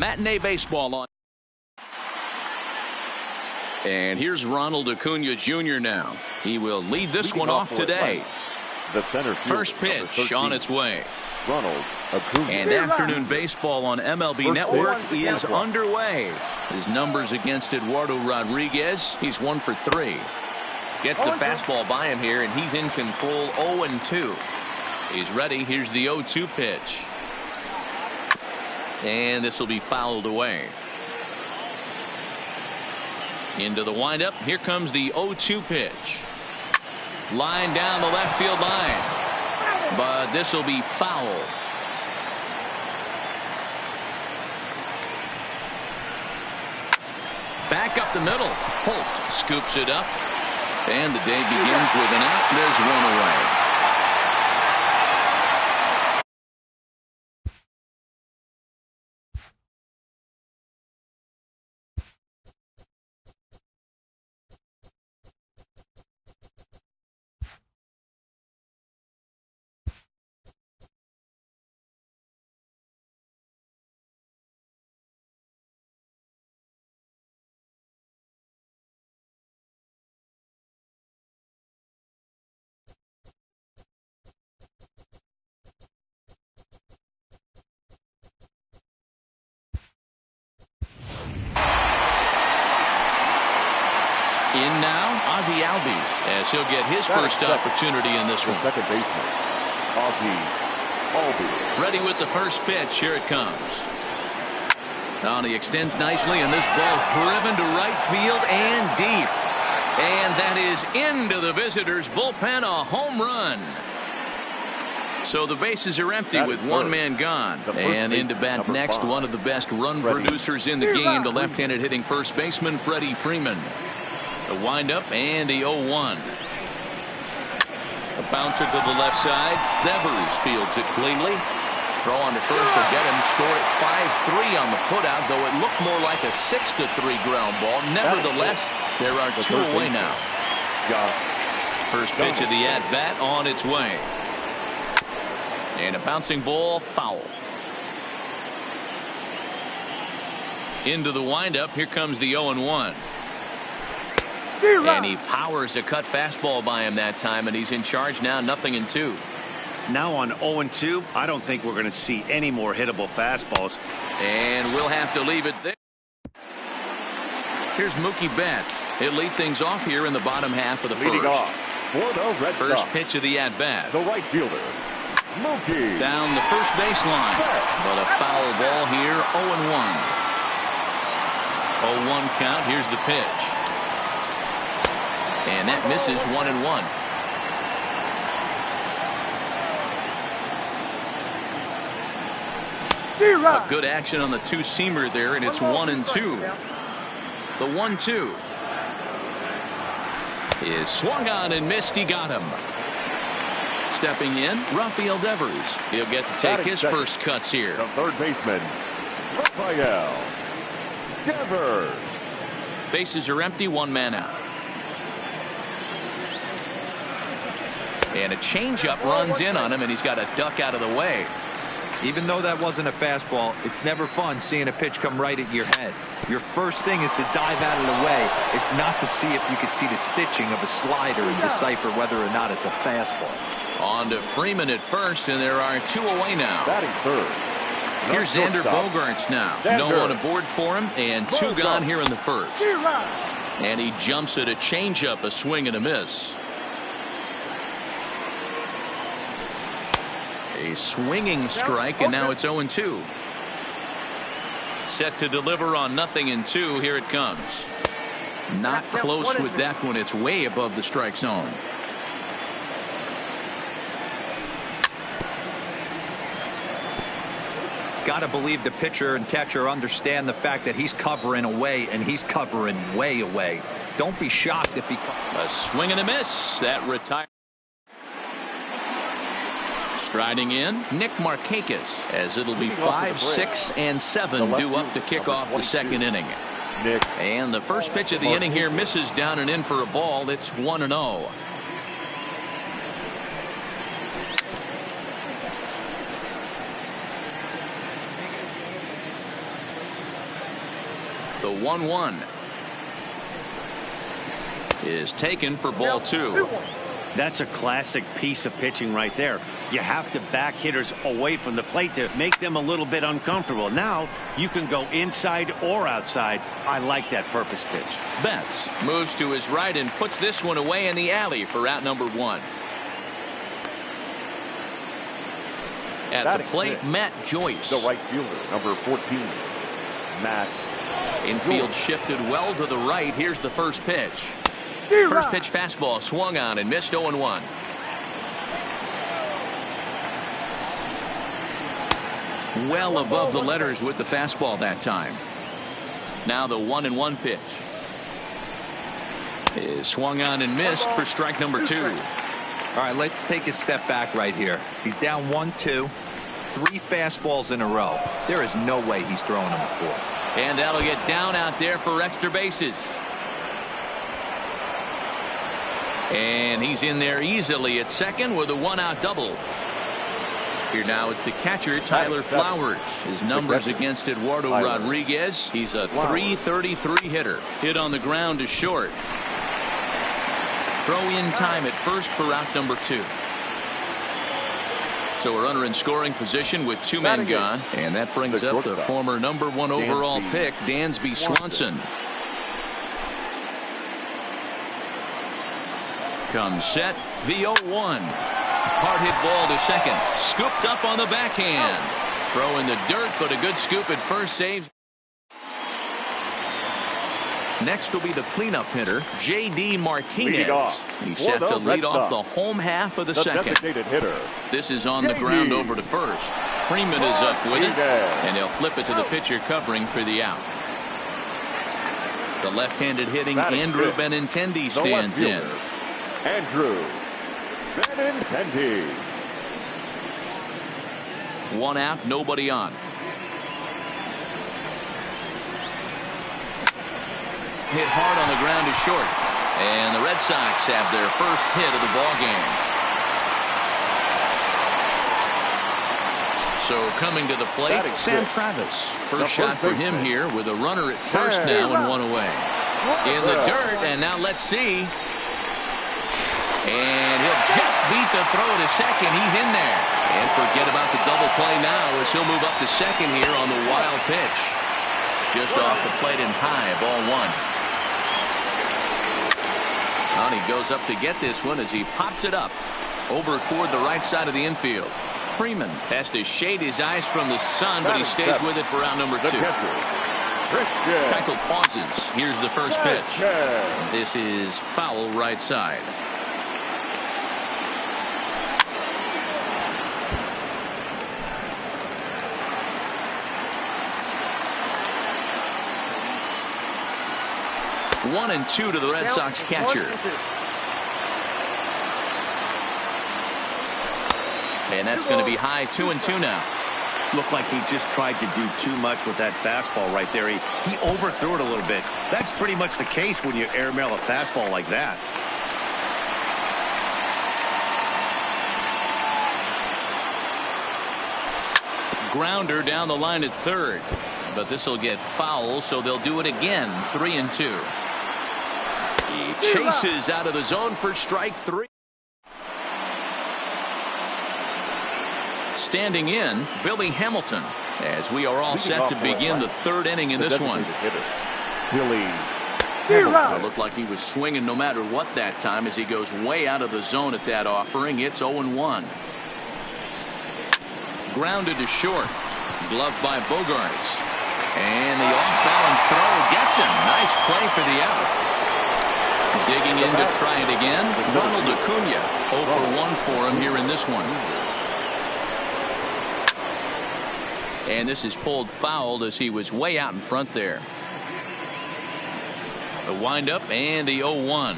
Matinee Baseball on. And here's Ronald Acuna Jr. now. He will lead this one off today. The center field, first pitch on its way. Ronald Acuna. And afternoon baseball on MLB Network is underway. His numbers against Eduardo Rodriguez, he's 1 for 3. Gets the fastball by him here, and he's in control. 0-2. He's ready. Here's the 0-2 pitch. And this will be fouled away. Into the windup. Here comes the 0-2 pitch. Line down the left field line. But this will be foul. Back up the middle. Holt scoops it up. And the day begins with an out. There's one away. In now, Ozzie Albies, as he'll get his first opportunity in this one. Second baseman, Ozzie Albies. Ready with the first pitch. Here it comes. Now he extends nicely, and this ball driven to right field and deep. And that is into the visitors' bullpen, a home run. So the bases are empty with one man gone. And into bat next, one of the best run producers in the game, the left-handed hitting first baseman, Freddie Freeman. The windup and the 0-1. A bouncer to the left side. Devers fields it cleanly. Throw on to first will get him. Score at 5-3 on the putout, though it looked more like a 6-3 ground ball. Nevertheless, there are 2 away now. First pitch of the at-bat on its way. And a bouncing ball, foul. Into the windup. Here comes the 0-1. And he powers a cut fastball by him that time, and he's in charge now, 0-2. Now on 0-2, I don't think we're going to see any more hittable fastballs. And we'll have to leave it there. Here's Mookie Betts. He'll lead things off here in the bottom half of the Leading first. off for the Red First Sox, pitch of the at-bat. the right fielder, Mookie. Down the first baseline. But a foul ball here, 0-1. 0-1 count. Here's the pitch. And that misses 1-1. A good action on the two-seamer there, and it's 1-2. The 1-2 is swung on and missed. He got him. Stepping in, Rafael Devers. He'll get to take his first cuts here. The third baseman, Rafael Devers. Bases are empty, 1 man out. And a changeup runs in on him, and he's got to duck out of the way. Even though that wasn't a fastball, it's never fun seeing a pitch come right at your head. Your first thing is to dive out of the way. It's not to see if you could see the stitching of a slider and decipher whether or not it's a fastball. On to Freeman at first, and there are 2 away now. Batting third. Here's Xander Bogaerts now. No one aboard for him, and 2 gone here in the first. And he jumps at a changeup, a swing and a miss. A swinging strike, and now it's 0-2. Set to deliver on 0-2. Here it comes. Not close with that one. It's way above the strike zone. Got to believe the pitcher and catcher understand the fact that he's covering away, and he's covering way away. Don't be shocked if he... A swing and a miss. That retires. Striding in, Nick Markakis, as it'll be 5, 6, and 7 due up to kick off the second inning. And the first pitch of the inning here misses down and in for a ball. It's 1-0. The 1-1 is taken for ball 2. That's a classic piece of pitching right there. You have to back hitters away from the plate to make them a little bit uncomfortable. Now you can go inside or outside. I like that purpose pitch. Betts moves to his right and puts this one away in the alley for out number 1. At the plate, Matt Joyce. The right fielder, number 14, Matt. Infield shifted well to the right. Here's the first pitch. First pitch fastball swung on and missed. 0-1. Well above the letters with the fastball that time. Now the 1-1 pitch is swung on and missed for strike number 2. All right, let's take a step back right here. He's down 1-2, 3 fastballs in a row. There is no way he's throwing him a 4. And that'll get down out there for extra bases. And he's in there easily at second with a 1-out double. Here now it's the catcher, Tyler Flowers. His numbers against Eduardo Rodriguez. He's a .333 hitter. Hit on the ground to short. Throw in time at first for out number 2. So a runner in scoring position with 2 men gone. And that brings up the former number 1 overall pick, Dansby Swanson. Comes set, the 0-1. Hard hit ball to second. Scooped up on the backhand. Throw in the dirt, but a good scoop at first. Saves. Next will be the cleanup hitter, J.D. Martinez. He's set to lead off the home half of the second. Designated hitter. This is on the ground over to first. Freeman is up with it, and he'll flip it to the pitcher covering for the out. The left-handed hitting Andrew Benintendi stands in. Andrew Benintendi. 1 out, nobody on. Hit hard on the ground to short. And the Red Sox have their first hit of the ball game. So coming to the plate, Sam Travis. First shot for him here with a runner at first now and 1 away. In the dirt, and now let's see. And he'll just beat the throw to second. He's in there. And forget about the double play now as he'll move up to second here on the wild pitch. Just off the plate and high, ball 1. And he goes up to get this one as he pops it up over toward the right side of the infield. Freeman has to shade his eyes from the sun, but he stays with it for round number 2. Keuchel pauses. Here's the first pitch. This is foul right side. One and 2 to the Red Sox catcher. And that's going to be high. 2-2 now. Looked like he just tried to do too much with that fastball right there. He overthrew it a little bit. That's pretty much the case when you airmail a fastball like that. Grounder down the line at third. But this will get foul, so they'll do it again. 3-2. He chases out of the zone for strike 3. Standing in, Billy Hamilton, as we are all set to begin the 3rd inning in this one. Billy It looked like he was swinging no matter what that time as he goes way out of the zone at that offering. It's 0-1. Grounded to short. Gloved by Bogaerts. And the off-balance throw gets him. Nice play for the out. Digging in to try it again. Ronald Acuna 0-for-1 for him here in this one. And this is pulled fouled as he was way out in front there. The windup and the 0-1.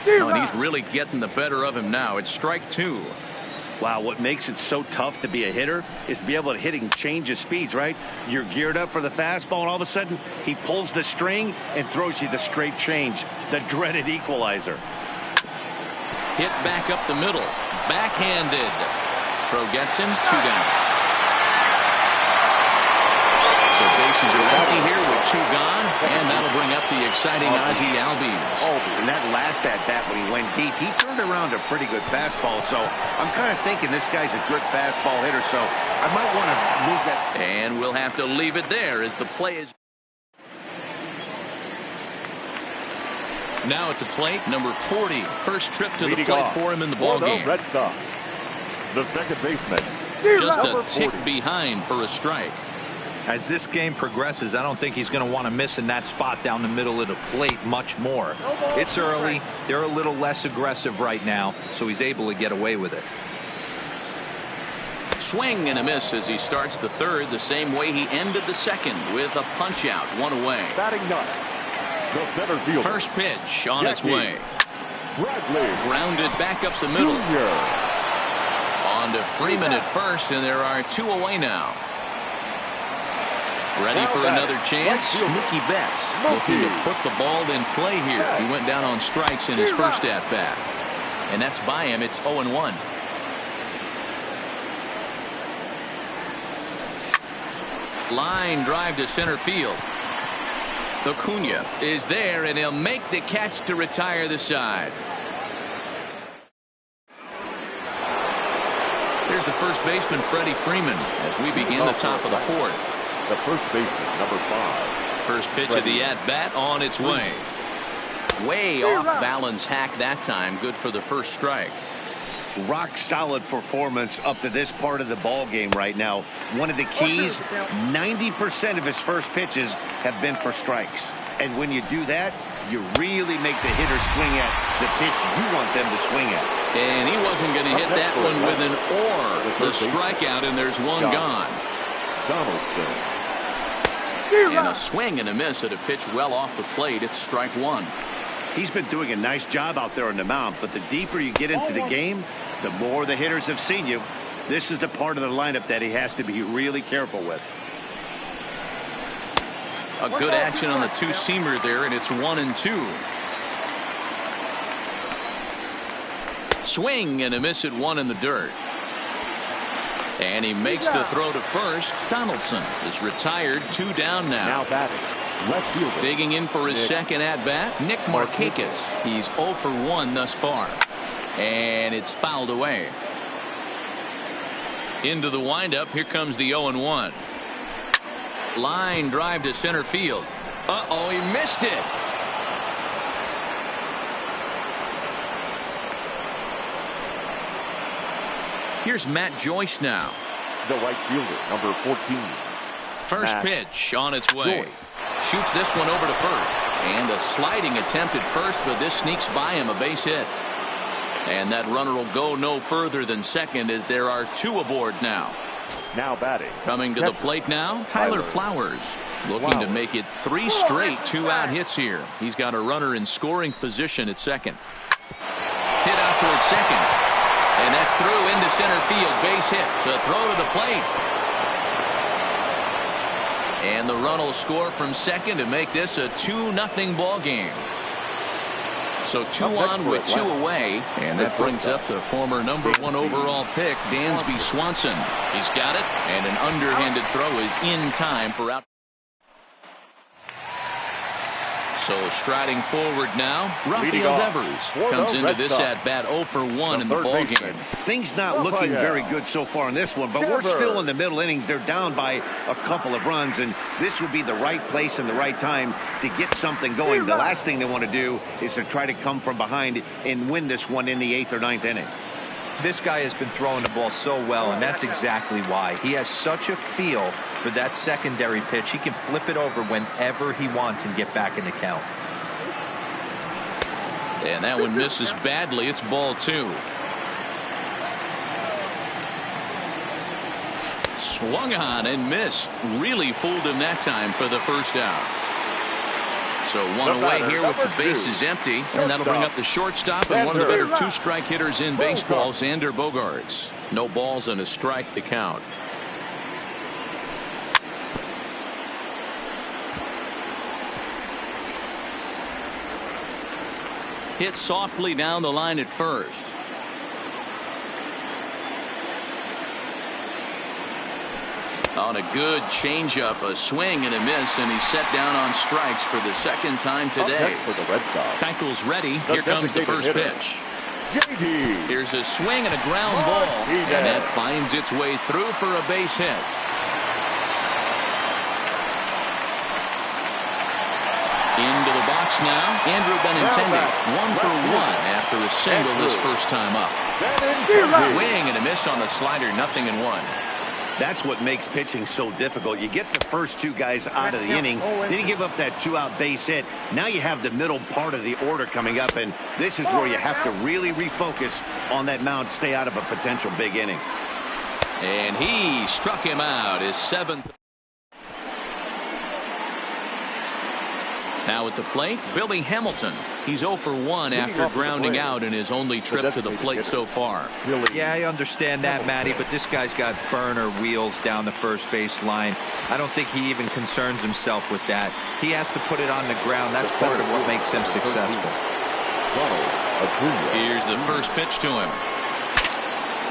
Oh, and he's really getting the better of him now. It's strike 2. Wow, what makes it so tough to be a hitter is to be able to hit and change his speeds, right? You're geared up for the fastball, and all of a sudden, he pulls the string and throws you the straight change, the dreaded equalizer. Hit back up the middle. Backhanded. Throw gets him. 2 down. So bases bases are empty here with 2 gone, and that'll bring up the exciting Ozzie Albies. And that last at-bat when he went deep, he turned around a pretty good fastball. So I'm kind of thinking this guy's a good fastball hitter, so I might want to move that. And we'll have to leave it there as the play is. Now at the plate, number 40. First trip to the plate for him in the ballgame. Red Sox, the second baseman. Just a tick behind for a strike. As this game progresses, I don't think he's going to want to miss in that spot down the middle of the plate much more. It's early. They're a little less aggressive right now, so he's able to get away with it. Swing and a miss as he starts the third the same way he ended the second with a punch out, 1 away. Batting ninth, the center fielder. First pitch on its Jackie way. Bradley. Grounded back up the middle. Jr. On to Freeman at first, and there are 2 away now. Ready for another chance. Mookie Betts looking to put the ball in play here. He went down on strikes in his first at-bat. And that's by him. It's 0-1. Line drive to center field. Acuna is there, and he'll make the catch to retire the side. Here's the first baseman, Freddie Freeman, as we begin the top of the 4th. The first baseman, number 5. First pitch of the at-bat on its way. Way off balance hack that time. Good for the first strike. Rock solid performance up to this part of the ball game right now. One of the keys, 90% of his first pitches have been for strikes. And when you do that, you really make the hitter swing at the pitch you want them to swing at. And he wasn't going to hit that one with an or. The strikeout, and there's 1 gone. Donaldson. And a swing and a miss at a pitch well off the plate. It's strike 1. He's been doing a nice job out there on the mound, but the deeper you get into the game, the more the hitters have seen you. This is the part of the lineup that he has to be really careful with. A good action on the 2-seamer there, and it's 1-2. Swing and a miss at 1 in the dirt. And he makes the throw to first. Donaldson is retired. 2 down now. Now batting, left fielder. Digging in for his second at-bat, Nick Markakis. He's 0 for 1 thus far. And it's fouled away. Into the windup. Here comes the 0-1. Line drive to center field. Uh-oh, he missed it. Here's Matt Joyce now. The right fielder, number 14. First pitch on its way. Joyce. Shoots this one over to first. And a sliding attempt at first, but this sneaks by him, a base hit. And that runner will go no further than second as there are 2 aboard now. Now batting. Coming to the plate now, Tyler Flowers. Looking to make it 3 straight 2-out hits here. He's got a runner in scoring position at second. Hit out towards second. And that's through into center field. Base hit. The throw to the plate. And the run will score from second to make this a 2-0 ball game. So 2 on with 2 away. And that brings up the former number 1 overall pick, Dansby Swanson. He's got it. And an underhanded throw is in time for out. So striding forward now, Rafael Devers comes into this at-bat 0 for 1 in the ballgame. Things not looking very good so far in this one, but we're still in the middle innings. They're down by a couple of runs, and this would be the right place and the right time to get something going. The last thing they want to do is to try to come from behind and win this one in the 8th or 9th inning. This guy has been throwing the ball so well, and that's exactly why. He has such a feel for that secondary pitch. He can flip it over whenever he wants and get back in the count. And that one misses badly. It's ball 2. Swung on and missed. Really fooled him that time for the first out. So 1 away here with the bases empty, and that'll bring up the shortstop and one of the better 2-strike hitters in baseball, Xander Bogaerts. No balls and a strike to count. Hit softly down the line at first. On a good changeup, a swing and a miss, and he's set down on strikes for the second time today. For the Red Sox. Keuchel's ready. Here comes the first pitch. JD. Here's a swing and a ground ball, and that finds its way through for a base hit. Into the box now, Andrew Benintendi, 1 for 1 after a single this first time up. Swing and a miss on the slider, 0-1. That's what makes pitching so difficult. You get the first two guys out of the inning, then you give up that 2-out base hit. Now you have the middle part of the order coming up, and this is where you have to really refocus on that mound, stay out of a potential big inning. And he struck him out, his 7th. Now at the plate, Billy Hamilton. He's 0 for 1 after grounding out in his only trip to the plate so far. Yeah, I understand that, Matty, but this guy's got burner wheels down the first base line. I don't think he even concerns himself with that. He has to put it on the ground. That's part of what makes him successful. Here's the first pitch to him.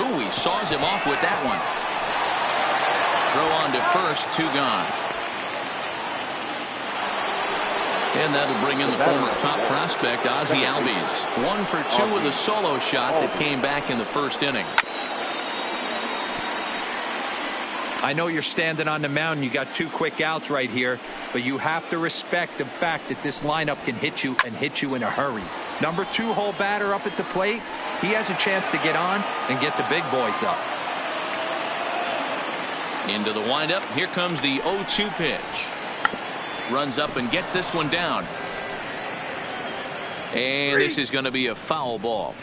Ooh, he saws him off with that one. Throw on to first, 2 gone. And that'll bring in the former top prospect, Ozzie Albies. 1 for 2 with a solo shot that came back in the first inning. I know you're standing on the mound. You got 2 quick outs right here, but you have to respect the fact that this lineup can hit you and hit you in a hurry. Number 2-hole batter up at the plate. He has a chance to get on and get the big boys up. Into the windup. Here comes the 0-2 pitch. Runs up and gets this one down. And this is going to be a foul ball.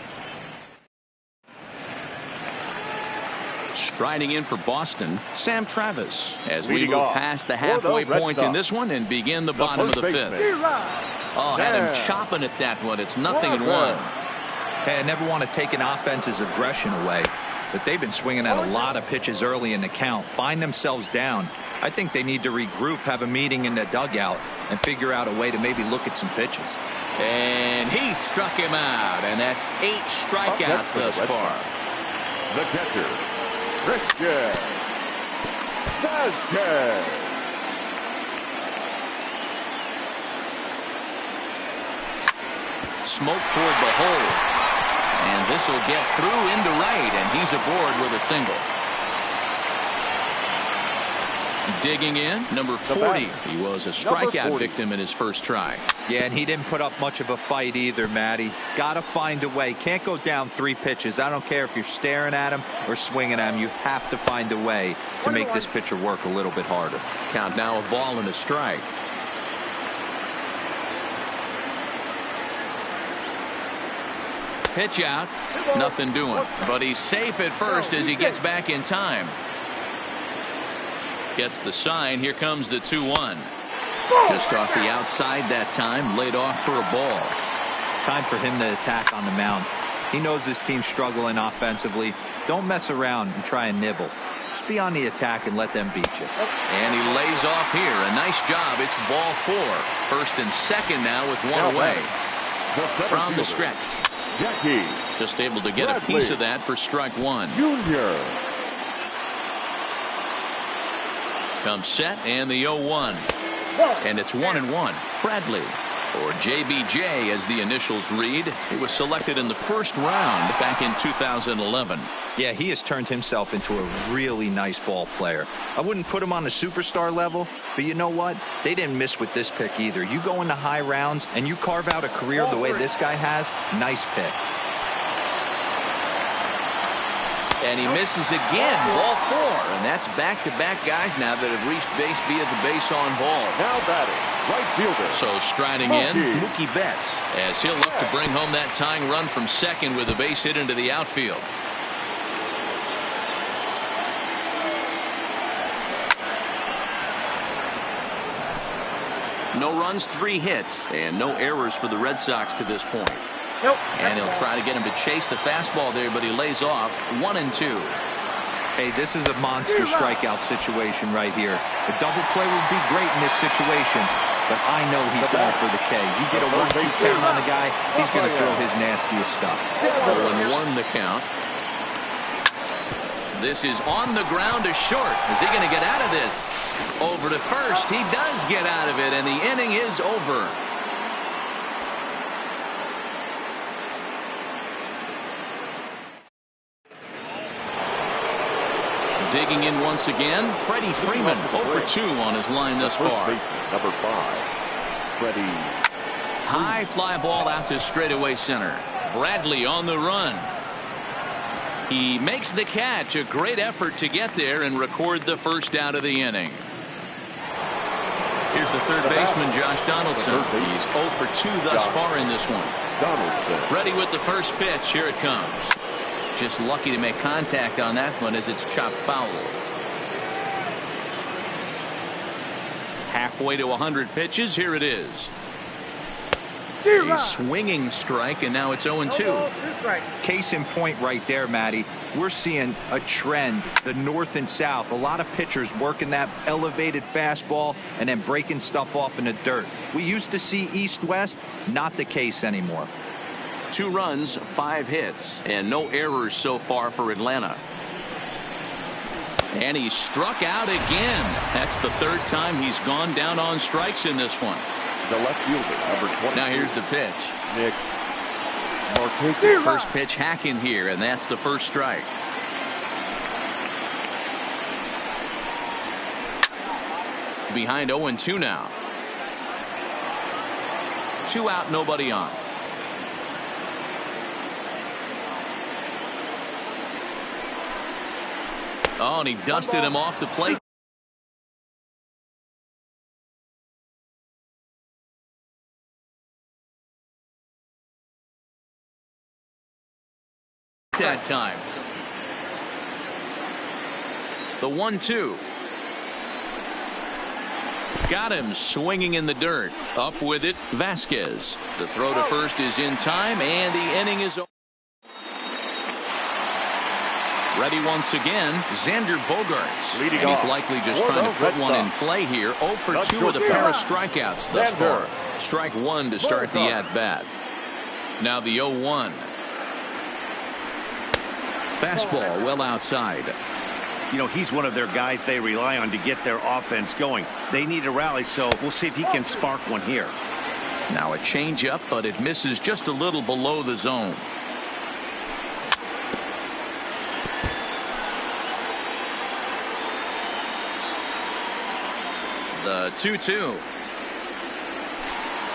Striding in for Boston, Sam Travis, as we move past the halfway point in this one and begin the bottom of the 5th. Oh, had him chopping at that one. It's 0-1. Hey, I never want to take an offense's aggression away, but they've been swinging at a lot of pitches early in the count, find themselves down. I think they need to regroup, have a meeting in the dugout, and figure out a way to maybe look at some pitches. And he struck him out, and that's 8 strikeouts thus far. The catcher, Christian Vázquez. Smoke toward the hole. And this will get through into right, and he's aboard with a single. Digging in, number 40. He was a strikeout victim in his first try. Yeah, and he didn't put up much of a fight either, Matty. Got to find a way. Can't go down 3 pitches. I don't care if you're staring at him or swinging at him. You have to find a way to make this pitcher work a little bit harder. Count now, a ball and a strike. Pitch out, nothing doing. But he's safe at first as he gets back in time. Gets the sign. Here comes the 2-1. Just off the outside that time. Laid off for a ball. Time for him to attack on the mound. He knows this team's struggling offensively. Don't mess around and try and nibble. Just be on the attack and let them beat you. And he lays off here. A nice job. It's ball 4. First and second now with 1 away. From the stretch. Jackie. Just able to get a piece of that for strike 1. Junior. Comes set and the 0-1. And it's 1-1. Bradley, or JBJ as the initials read. He was selected in the first round back in 2011. Yeah, he has turned himself into a really nice ball player. I wouldn't put him on the superstar level, but you know what? They didn't miss with this pick either. You go into high rounds and you carve out a career the way this guy has. Nice pick. And he misses again, ball 4. And that's back-to-back guys now that have reached base via the base on ball. Now batting, right fielder. So striding in, Mookie Betts, as he'll look to bring home that tying run from second with a base hit into the outfield. No runs, 3 hits, and no errors for the Red Sox to this point. And he'll try to get him to chase the fastball there, but he lays off. 1-2. Hey, this is a monster strikeout situation right here. A double play would be great in this situation, but I know he's going for the K. You get a 1-2 count on the guy, he's going to throw his nastiest stuff. 0-1 the count. This is on the ground to short. Is he going to get out of this? Over to first. He does get out of it, and the inning is over. Digging in once again, Freddie Freeman, 0 for 2 on his line thus far. Number 5, Freddie. High fly ball out to straightaway center. Bradley on the run. He makes the catch. A great effort to get there and record the first out of the inning. Here's the third baseman, Josh Donaldson. He's 0 for 2 thus far in this one. Donaldson. Ready with the first pitch. Here it comes. Just lucky to make contact on that one as it's chopped foul. Halfway to 100 pitches. Here it is. A swinging strike, and now it's 0-2. Case in point right there, Matty. We're seeing a trend, the north and south. A lot of pitchers working that elevated fastball and then breaking stuff off in the dirt. We used to see east-west, not the case anymore. 2 runs, 5 hits, and no errors so far for Atlanta. And he struck out again. That's the 3rd time he's gone down on strikes in this one. The left fielder, number 20. Now here's the pitch. Nick Martinez. First pitch hack in here, and that's the first strike. Behind 0-2 now. 2 out, nobody on. Oh, and he dusted him off the plate. That time. The 1-2. Got him swinging in the dirt. Up with it, Vasquez. The throw to first is in time, and the inning is over. Ready once again, Xander Bogaerts. Leading and he's off likely just trying to put one in play here. 0 for 2 with a pair of strikeouts thus far. Strike 1 to start the at-bat. Now the 0-1. Fastball well outside. You know, he's one of their guys they rely on to get their offense going. They need a rally, so we'll see if he can spark one here. Now a changeup, but it misses just a little below the zone. The 2-2.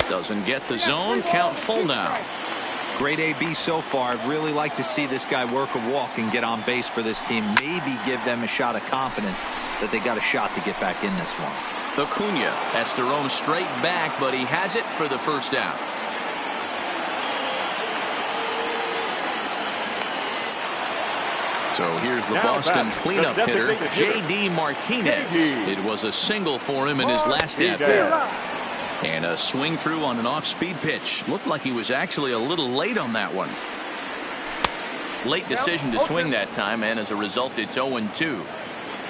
Doesn't get the zone. Count full now. Great AB so far. I'd really like to see this guy work a walk and get on base for this team. Maybe give them a shot of confidence that they got a shot to get back in this one. Acuna has to roam straight back, but he has it for the first out. So here's the Boston cleanup hitter, J.D. Martinez. It was a single for him in his last at-bat. And a swing through on an off-speed pitch. Looked like he was actually a little late on that one. Late decision to swing that time, and as a result, it's 0-2.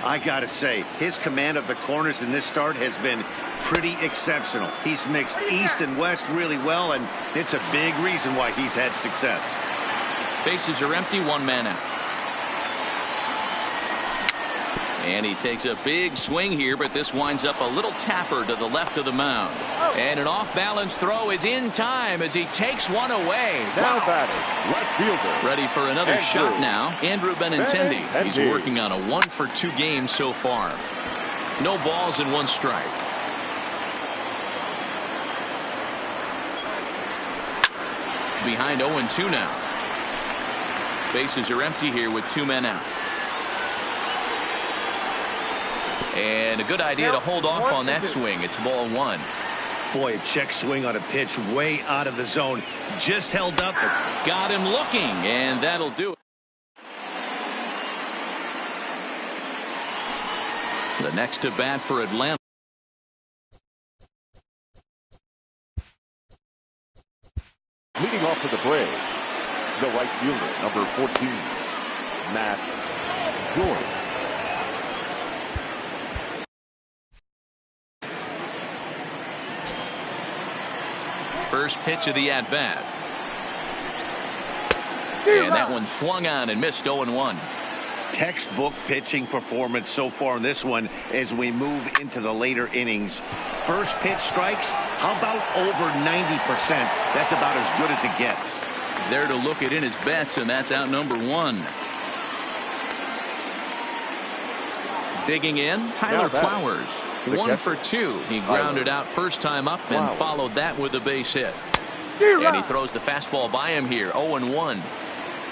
I gotta say, his command of the corners in this start has been pretty exceptional. He's mixed east and west really well, and it's a big reason why he's had success. Bases are empty, 1 man out. And he takes a big swing here, but this winds up a little tapper to the left of the mound. And an off-balance throw is in time as he takes one away. Now batting, left fielder. Ready for another shot now, Andrew Benintendi. He's working on a 1 for 2 game so far. No balls and 1 strike. Behind 0-2 now. Bases are empty here with 2 men out. And a good idea to hold off on that swing. It's ball 1. Boy, a check swing on a pitch way out of the zone. Just held up. Got him looking, and that'll do it. The next to bat for Atlanta. Leading off for the Braves, the right fielder, number 14, Matt George. First pitch of the at-bat. And that one swung on and missed. 0-1. textbook pitching performance so far in this one as we move into the later innings. First pitch strikes, how about over 90%? That's about as good as it gets. There to look it in his bets, and that's out number one. Digging in, Tyler Flowers. 1 for 2. He grounded out first time up and followed that with a base hit. And he throws the fastball by him here. 0-1.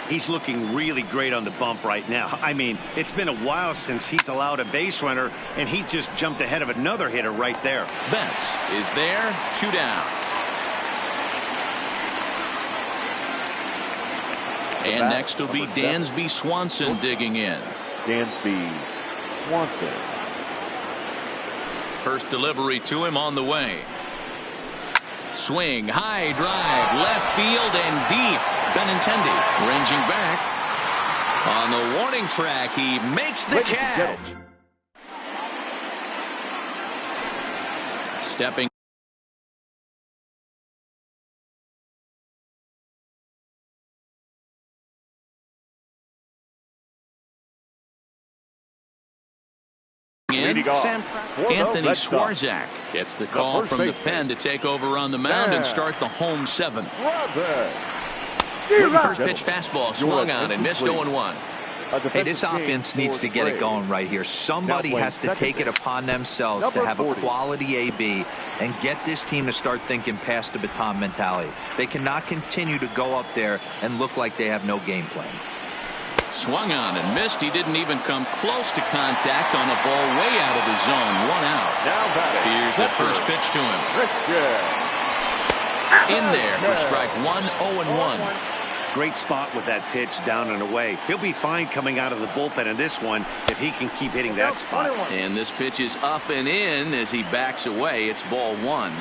He's looking really great on the bump right now. I mean, it's been a while since he's allowed a base runner, and he just jumped ahead of another hitter right there. Betts is there. 2 down. And next will be Dansby Swanson digging in. Dansby Swanson. First delivery to him on the way. Swing, high drive, left field and deep. Benintendi ranging back. On the warning track, he makes the catch. Stepping in, Anthony Swarzak gets the call from the pen to take over on the mound and start the home seventh. First pitch fastball swung on and missed 0-1. Hey, this offense needs to get it going right here. Somebody has to take it upon themselves to have a quality AB and get this team to start thinking past the baton mentality. They cannot continue to go up there and look like they have no game plan. Swung on and missed. He didn't even come close to contact on a ball way out of the zone. 1 out. Here's the first pitch to him. In there for strike 1. 0-1. Great spot with that pitch down and away. He'll be fine coming out of the bullpen in this one if he can keep hitting that spot. And this pitch is up and in as he backs away. It's ball 1.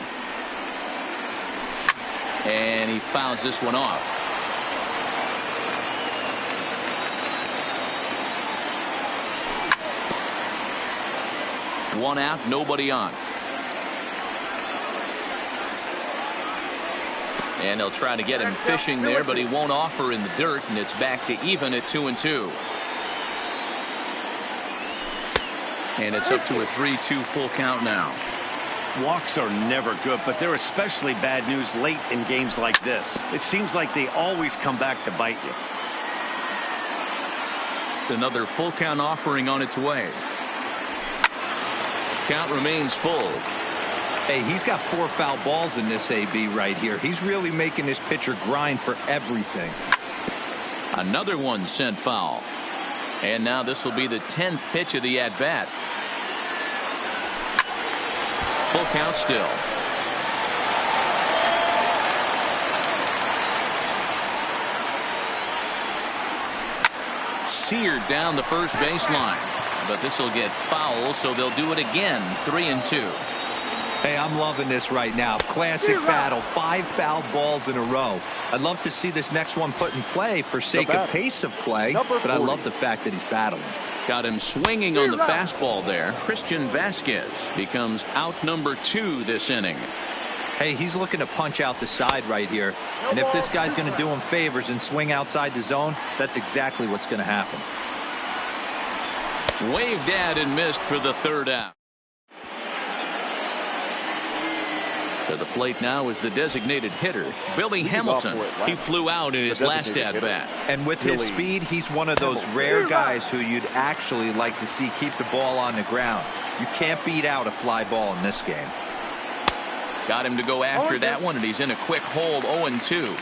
And he fouls this one off. One out, nobody on. And they'll try to get him fishing there, but he won't offer in the dirt, and it's back to even at 2-2. And it's up to a 3-2 full count now. Walks are never good, but they're especially bad news late in games like this. It seems like they always come back to bite you. Another full count offering on its way. Count remains full. Hey, he's got 4 foul balls in this AB right here. He's really making this pitcher grind for everything. Another one sent foul. And now this will be the 10th pitch of the at-bat. Full count still. Seared down the first baseline. But this will get foul, so they'll do it again. 3-2. Hey, I'm loving this right now. Classic battle. 5 foul balls in a row. I'd love to see this next one put in play for sake of pace of play, but I love the fact that he's battling. Got him swinging on the fastball there. Christian Vasquez becomes out number 2 this inning. Hey, he's looking to punch out the side right here. And if this guy's going to do him favors and swing outside the zone, that's exactly what's going to happen. Waved at and missed for the 3rd out. To the plate now is the designated hitter, Billy Hamilton. He flew out in his last at-bat. And with his speed, he's one of those rare guys who you'd actually like to see keep the ball on the ground. You can't beat out a fly ball in this game. Got him to go after that one, and he's in a quick hold. 0-2.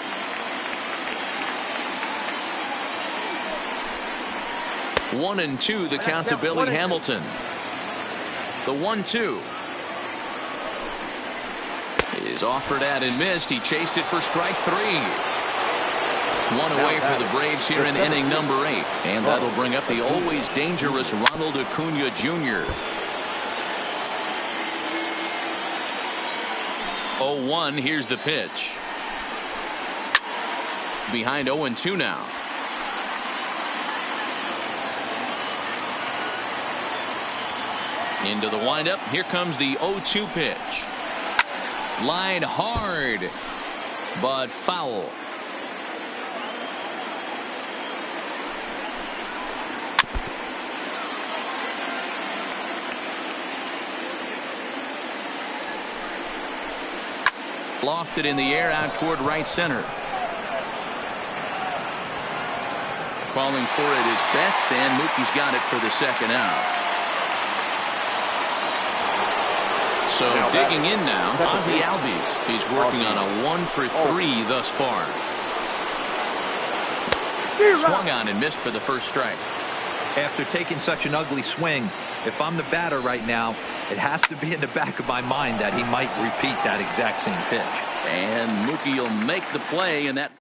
One and 2, the count to Billy Hamilton. The 1-2 is offered at and missed. He chased it for strike 3. One away for the Braves here in inning number 8. And that'll bring up the always dangerous Ronald Acuna Jr. 0-1. Here's the pitch. Behind 0-2 now. Into the windup. Here comes the 0-2 pitch. Line hard, but foul. Lofted in the air out toward right center. Calling for it is Betts, and Mookie's got it for the second out. So digging in now, Ozzie Albies. He's working on a 1-for-3 thus far. Swung on and missed for the first strike. After taking such an ugly swing, if I'm the batter right now, it has to be in the back of my mind that he might repeat that exact same pitch. And Mookie will make the play, and that.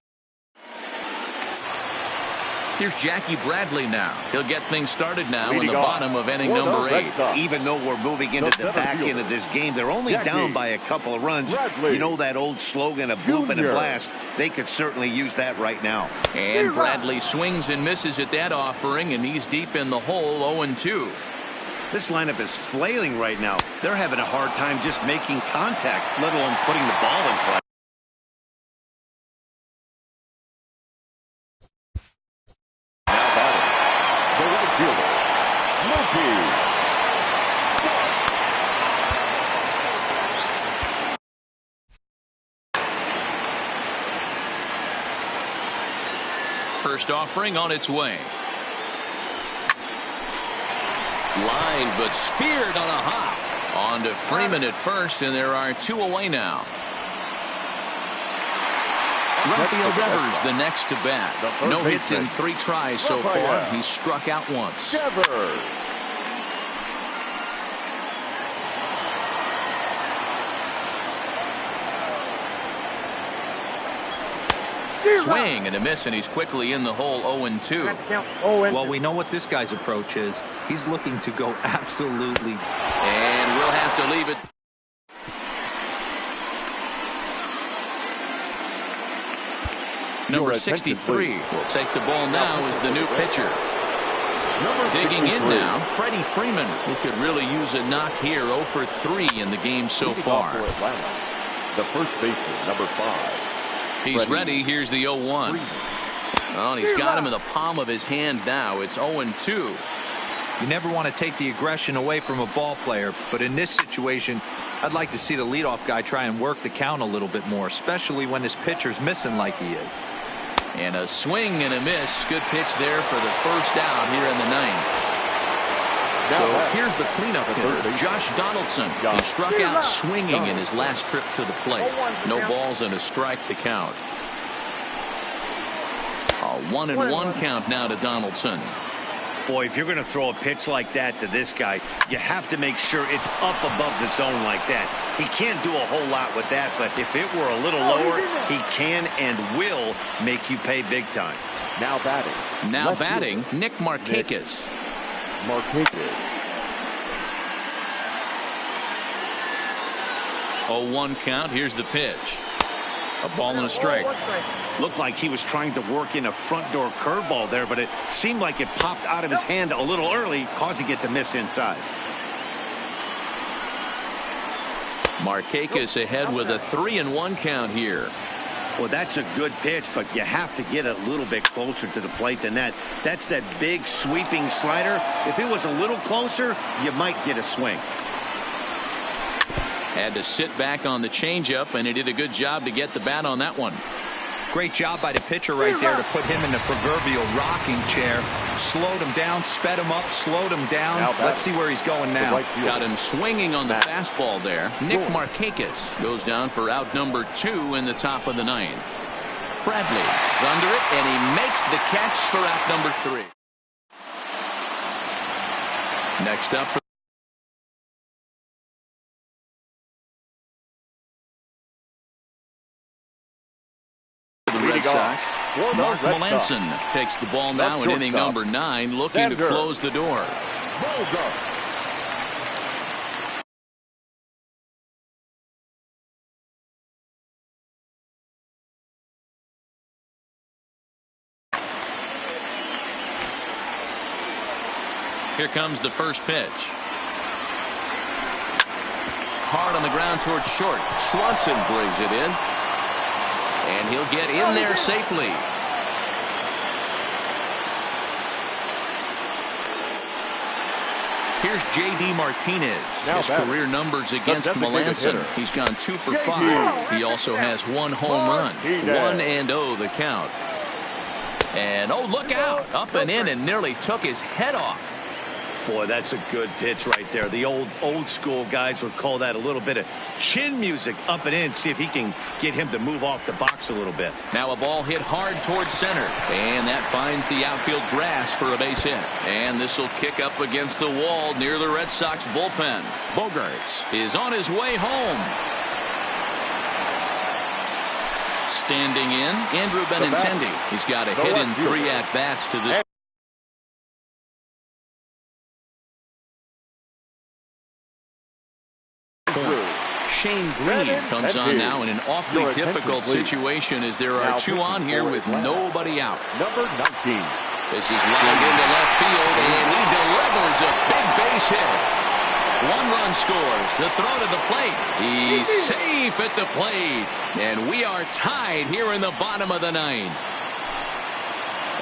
Here's Jackie Bradley now. He'll get things started now in the bottom of inning number 8. Even though we're moving into the back end of this game, they're only down by a couple of runs. You know that old slogan of bloop and a blast? They could certainly use that right now. And Bradley swings and misses at that offering, and he's deep in the hole, 0-2. This lineup is flailing right now. They're having a hard time just making contact, let alone putting the ball in play. First offering on its way. Line, but speared on a hop. On to Freeman at first, and there are 2 away now. Rafael Devers the next to bat. No hits in 3 tries so far. He's struck out once. Swing and a miss, and he's quickly in the hole, 0-2. Well, we know what this guy's approach is. He's looking to go absolutely. And we'll have to leave it. Number 63 will take the ball now as the new pitcher. Digging in now, Freddie Freeman, who could really use a knock here, 0-for-3 in the game so far. The first baseman, number 5. He's ready. Here's the 0-1. Oh, and he's got him in the palm of his hand now. It's 0-2. You never want to take the aggression away from a ball player, but in this situation, I'd like to see the leadoff guy try and work the count a little bit more, especially when this pitcher's missing like he is. And a swing and a miss. Good pitch there for the first out here in the 9th. So here's the cleanup hitter, Josh Donaldson. He struck out swinging in his last trip to the plate. No balls and a strike to count. A 1-1 count now to Donaldson. Boy, if you're going to throw a pitch like that to this guy, you have to make sure it's up above the zone like that. He can't do a whole lot with that, but if it were a little lower, he can and will make you pay big time. Now batting. Now batting, Nick Markakis. 0-1 count. Here's the pitch. A ball and a strike. Looked like he was trying to work in a front door curveball there, but it seemed like it popped out of his hand a little early, causing it to miss inside. Markakis ahead with a 3-1 count here. Well, that's a good pitch, but you have to get a little bit closer to the plate than that. That's that big sweeping slider. If it was a little closer, you might get a swing. Had to sit back on the changeup, and he did a good job to get the bat on that one. Great job by the pitcher right there to put him in the proverbial rocking chair. Slowed him down, sped him up, slowed him down. Let's see where he's going now. Got him swinging on the fastball there. Nick Markakis goes down for out number 2 in the top of the 9th. Bradley is under it, and he makes the catch for out number 3. Next up for Red Sox, Mark Melanson takes the ball now in inning number 9, looking to close the door. Here comes the first pitch. Hard on the ground towards short. Swanson brings it in. And he'll get in there safely. Here's J.D. Martinez. Now His batting, career numbers against designated Melanson. hitter. He's gone 2 for 5. He also has 1 home run. Martinez. 1-0 the count. And oh, look out. Up and in and nearly took his head off. Boy, that's a good pitch right there. The old school guys would call that a little bit of chin music, up and in. See if he can get him to move off the box a little bit. Now a ball hit hard towards center, and that finds the outfield grass for a base hit. And this will kick up against the wall near the Red Sox bullpen. Bogaerts is on his way home. Standing in, Andrew Benintendi. He's got a hit in 3 at-bats to this. Shane Green comes on now in an awfully difficult situation as there are 2 on here with nobody out. Number 19. This is lined into left field, and he delivers a big base hit. 1 run scores. The throw to the plate. He's safe at the plate. And we are tied here in the bottom of the 9th.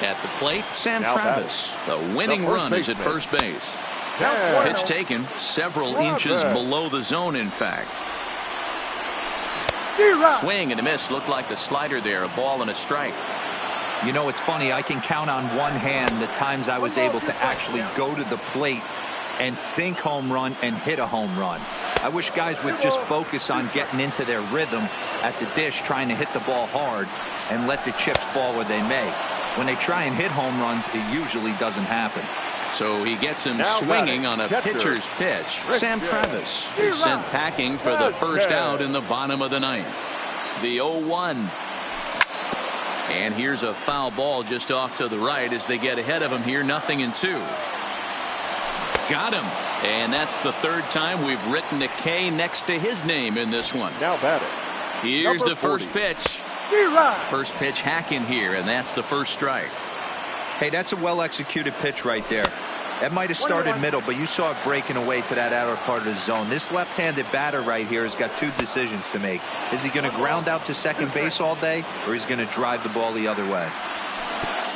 At the plate, Sam Travis. The winning run is at first base. Pitch taken several inches below the zone, in fact. Swing and a miss. Looked like the slider there. A ball and a strike. You know, it's funny. I can count on one hand the times I was able to actually go to the plate and think home run and hit a home run. I wish guys would just focus on getting into their rhythm at the dish, trying to hit the ball hard and let the chips fall where they may. When they try and hit home runs, it usually doesn't happen. So he gets him swinging on a pitcher's pitch. Sam Travis is sent packing for the first out in the bottom of the 9th. The 0-1. And here's a foul ball just off to the right as they get ahead of him here. 0-2. Got him. And that's the 3rd time we've written a K next to his name in this one. Now batting. Here's Number the first 40. pitch. First pitch hacking here, and that's the first strike. Hey, that's a well-executed pitch right there. That might have started middle, but you saw it breaking away to that outer part of the zone. This left-handed batter right here has got 2 decisions to make. Is he going to ground out to second base all day, or is he going to drive the ball the other way?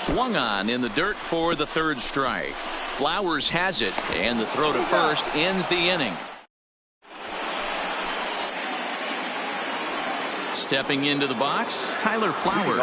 Swung on in the dirt for the 3rd strike. Flowers has it, and the throw to first ends the inning. Stepping into the box, Tyler Flowers.